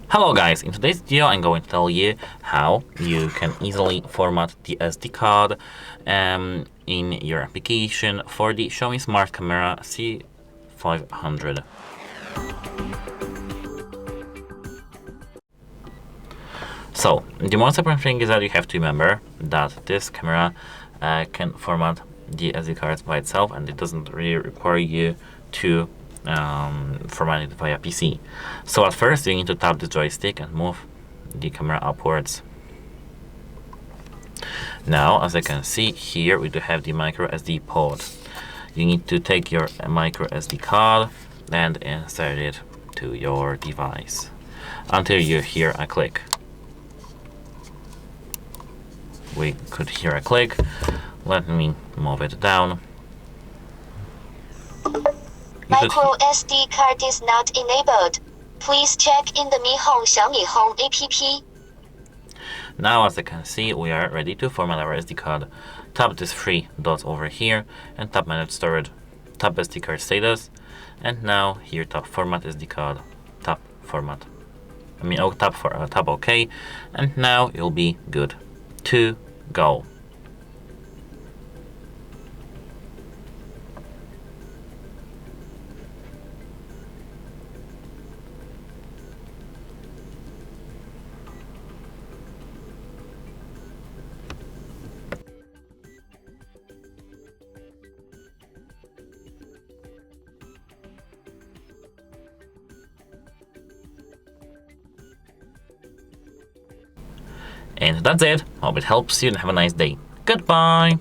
Hello guys, in today's video I'm going to tell you how you can easily format the SD card in your application for the XIAOMI Smart Camera C500. So, the most important thing is that you have to remember that this camera can format the SD cards by itself, and it doesn't really require you to format it via PC. So at first you need to tap the joystick and move the camera upwards. Now, as I can see here, we do have the microSD port. You need to take your microSD card and insert it to your device until you hear a click. We could hear a click. Let me move it down. microSD card is not enabled. Please check in the Mi Home Xiaomi Home app. Now, as you can see, we are ready to format our SD card. Tap these three dots over here and tap Manage Storage. Tap SD card status, and now here tap Format SD card. Tap Format. Tap OK, and now you'll be good to go. And that's it. Hope it helps you and have a nice day. Goodbye!